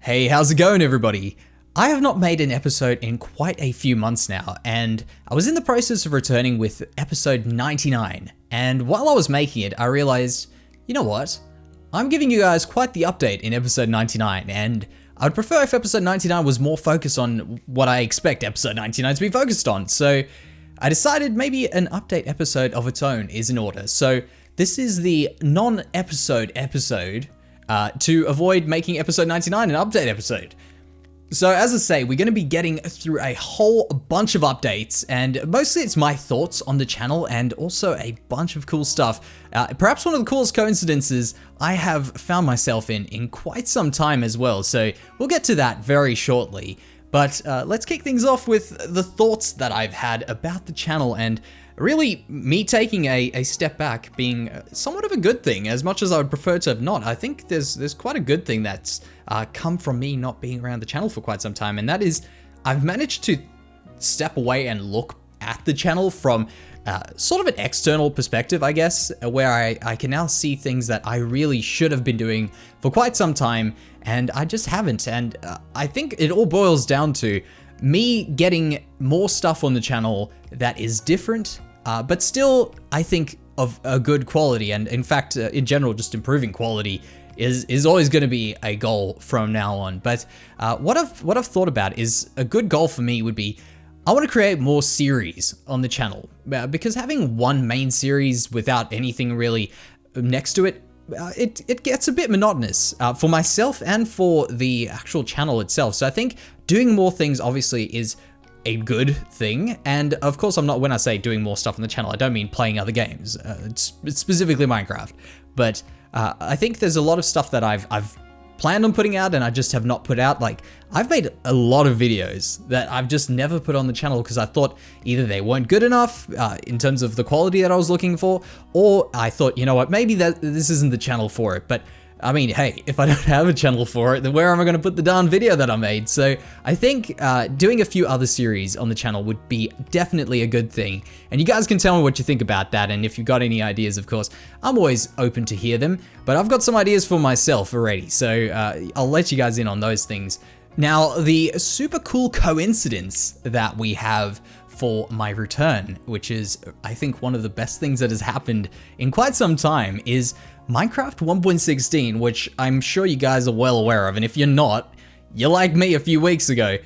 Hey, how's it going, everybody? I have not made an episode in quite a few months now, and I was in the process of returning with episode 99, and while I was making it, I realized, you know what? I'm giving you guys quite the update in episode 99, and I'd prefer if episode 99 was more focused on what I expect episode 99 to be focused on, so I decided maybe an update episode of its own is in order. So this is the non-episode episode to avoid making episode 99 an update episode. So as I say, we're going to be getting through a whole bunch of updates, and mostly it's my thoughts on the channel and also a bunch of cool stuff. Perhaps one of the coolest coincidences I have found myself in quite some time as well, so we'll get to that very shortly. But let's kick things off with the thoughts that I've had about the channel, and really me taking a step back being somewhat of a good thing, as much as I would prefer to have not. I think there's quite a good thing that's come from me not being around the channel for quite some time, and that is I've managed to step away and look at the channel from sort of an external perspective, I guess, where I can now see things that I really should have been doing for quite some time, and I just haven't. And I think it all boils down to me getting more stuff on the channel that is different, but still, I think, of a good quality. And in fact, in general, just improving quality is always going to be a goal from now on. But what I've thought about is a good goal for me would be I want to create more series on the channel, because having one main series without anything really next to it, it gets a bit monotonous for myself and for the actual channel itself. So I think doing more things obviously is a good thing. And of course, when I say doing more stuff on the channel, I don't mean playing other games. It's specifically Minecraft. But I think there's a lot of stuff that I've planned on putting out and I just have not put out. Like, I've made a lot of videos that I've just never put on the channel because I thought either they weren't good enough in terms of the quality that I was looking for, or I thought, you know what, maybe this isn't the channel for it. But I mean, hey, if I don't have a channel for it, then where am I going to put the darn video that I made? So I think doing a few other series on the channel would be definitely a good thing. And you guys can tell me what you think about that. And if you've got any ideas, of course, I'm always open to hear them. But I've got some ideas for myself already. So I'll let you guys in on those things. Now, the super cool coincidence that we have for my return, which is, I think, one of the best things that has happened in quite some time, is Minecraft 1.16, which I'm sure you guys are well aware of, and if you're not, you're like me a few weeks ago.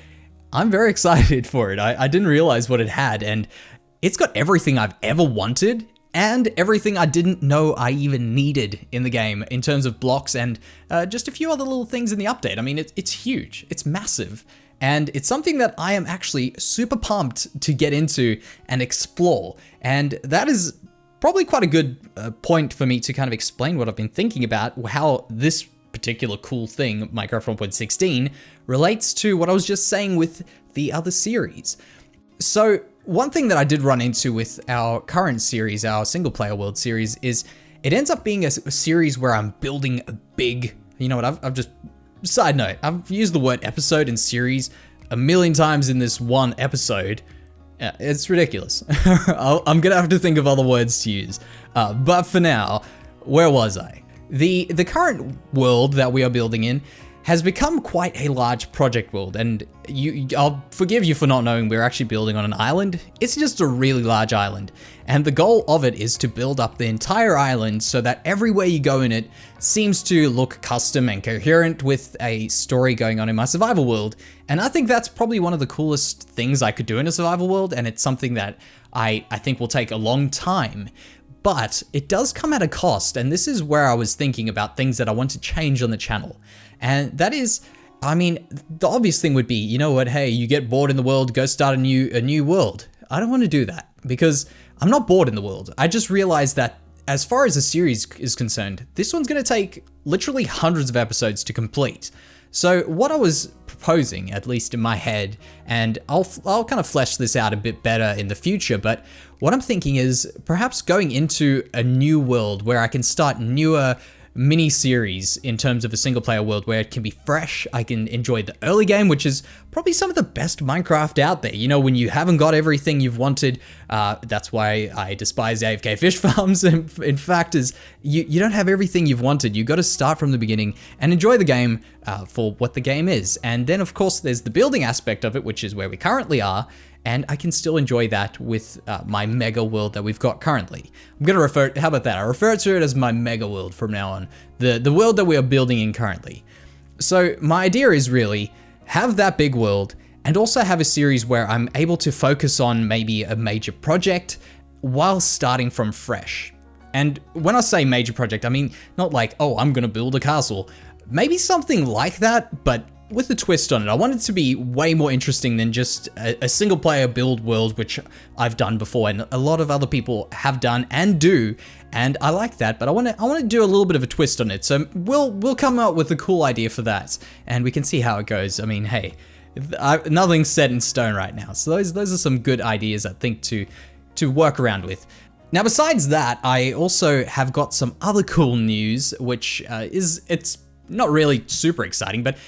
I'm very excited for it. I didn't realize what it had, and it's got everything I've ever wanted, and everything I didn't know I even needed in the game in terms of blocks and just a few other little things in the update. I mean, it's huge, it's massive, and it's something that I am actually super pumped to get into and explore, and that is probably quite a good point for me to kind of explain what I've been thinking about, how this particular cool thing, Minecraft 1.16, relates to what I was just saying with the other series. So one thing that I did run into with our current series, our single player world series, is it ends up being a series where I'm building a big, you know what, I've just, side note, I've used the word episode and series a million times in this one episode. Yeah, it's ridiculous. I'm gonna have to think of other words to use. But for now, where was I? The current world that we are building in has become quite a large project world, and I'll forgive you for not knowing we're actually building on an island. It's just a really large island, and the goal of it is to build up the entire island so that everywhere you go in it seems to look custom and coherent with a story going on in my survival world. And I think that's probably one of the coolest things I could do in a survival world, and it's something that I think will take a long time. But it does come at a cost, and this is where I was thinking about things that I want to change on the channel. And that is, I mean, the obvious thing would be, you know what, hey, you get bored in the world, go start a new world. I don't want to do that, because I'm not bored in the world. I just realized that as far as a series is concerned, this one's going to take literally hundreds of episodes to complete. So what I was proposing, at least in my head, and I'll kind of flesh this out a bit better in the future, but what I'm thinking is perhaps going into a new world where I can start newer mini series in terms of a single player world where it can be fresh. I can enjoy the early game, which is probably some of the best Minecraft out there. You know, when you haven't got everything you've wanted, that's why I despise AFK fish farms. In fact, is you don't have everything you've wanted. You got to start from the beginning and enjoy the game for what the game is. And then of course there's the building aspect of it, which is where we currently are. And I can still enjoy that with my mega world that we've got currently. I'm gonna how about that? I refer to it as my mega world from now on. The world that we are building in currently. So my idea is really have that big world and also have a series where I'm able to focus on maybe a major project while starting from fresh. And when I say major project, I mean not like, oh, I'm gonna build a castle. Maybe something like that, but with a twist on it. I want it to be way more interesting than just a single player build world, which I've done before and a lot of other people have done and do, and I like that, but I want to do a little bit of a twist on it. So we'll come up with a cool idea for that and we can see how it goes. I mean, hey, nothing's set in stone right now. So those are some good ideas I think to work around with. Now, besides that, I also have got some other cool news, which it's not really super exciting, but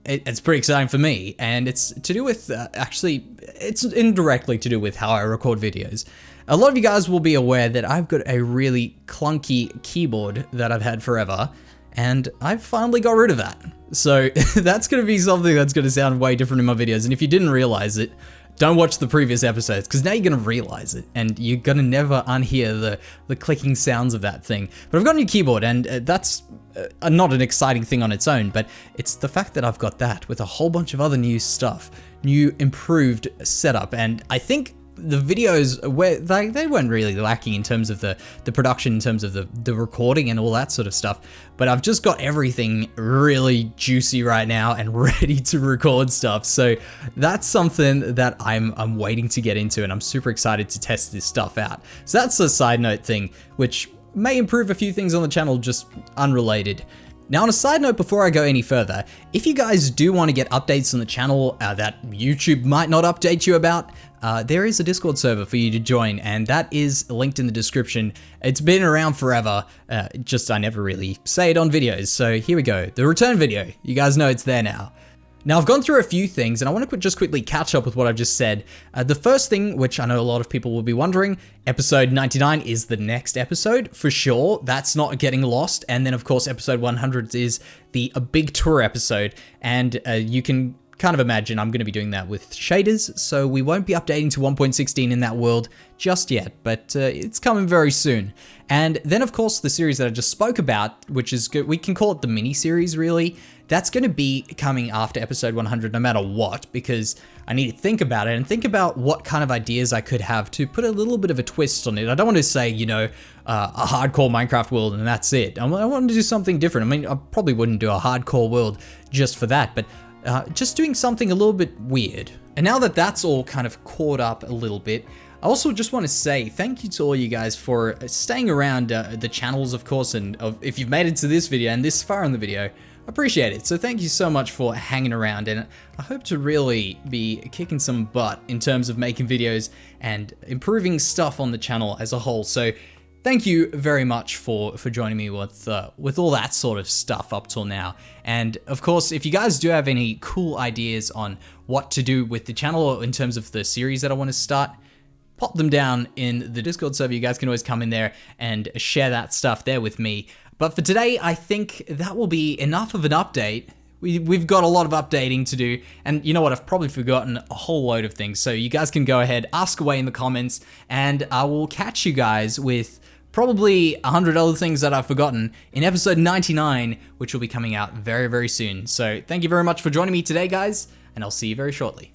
it's pretty exciting for me, and it's to do with, actually, it's indirectly to do with how I record videos. A lot of you guys will be aware that I've got a really clunky keyboard that I've had forever, and I've finally got rid of that. So that's going to be something that's going to sound way different in my videos, and if you didn't realize it, don't watch the previous episodes, because now you're going to realize it, and you're going to never unhear the clicking sounds of that thing. But I've got a new keyboard, and that's not an exciting thing on its own, but it's the fact that I've got that with a whole bunch of other new stuff, new improved setup, and I think the videos where they weren't really lacking in terms of the production, in terms of the recording and all that sort of stuff, but I've just got everything really juicy right now and ready to record stuff. So that's something that I'm waiting to get into, and I'm super excited to test this stuff out. So that's a side note thing, which may improve a few things on the channel, just unrelated. Now, on a side note, before I go any further, if you guys do want to get updates on the channel that YouTube might not update you about, there is a Discord server for you to join, and that is linked in the description. It's been around forever, just I never really say it on videos, so here we go. The return video, you guys know it's there now. Now, I've gone through a few things, and I want to just quickly catch up with what I've just said. The first thing, which I know a lot of people will be wondering, episode 99 is the next episode, for sure. That's not getting lost. And then, of course, episode 100 is a big tour episode, and you can kind of imagine I'm going to be doing that with shaders, so we won't be updating to 1.16 in that world just yet, but it's coming very soon. And then, of course, the series that I just spoke about, which is good, we can call it the mini-series, really. That's going to be coming after episode 100 no matter what, because I need to think about it and think about what kind of ideas I could have to put a little bit of a twist on it. I don't want to say, you know, a hardcore Minecraft world and that's it. I want to do something different. I mean, I probably wouldn't do a hardcore world just for that, but just doing something a little bit weird. And now that that's all kind of caught up a little bit, I also just want to say thank you to all you guys for staying around the channels, of course, and if you've made it to this video and this far in the video, I appreciate it. So thank you so much for hanging around, and I hope to really be kicking some butt in terms of making videos and improving stuff on the channel as a whole. So thank you very much for joining me with all that sort of stuff up till now. And of course, if you guys do have any cool ideas on what to do with the channel or in terms of the series that I want to start, pop them down in the Discord server. You guys can always come in there and share that stuff there with me. But for today, I think that will be enough of an update. We've got a lot of updating to do, and you know what, I've probably forgotten a whole load of things, so you guys can go ahead, ask away in the comments, and I will catch you guys with probably 100 other things that I've forgotten in episode 99, which will be coming out very, very soon. So thank you very much for joining me today, guys, and I'll see you very shortly.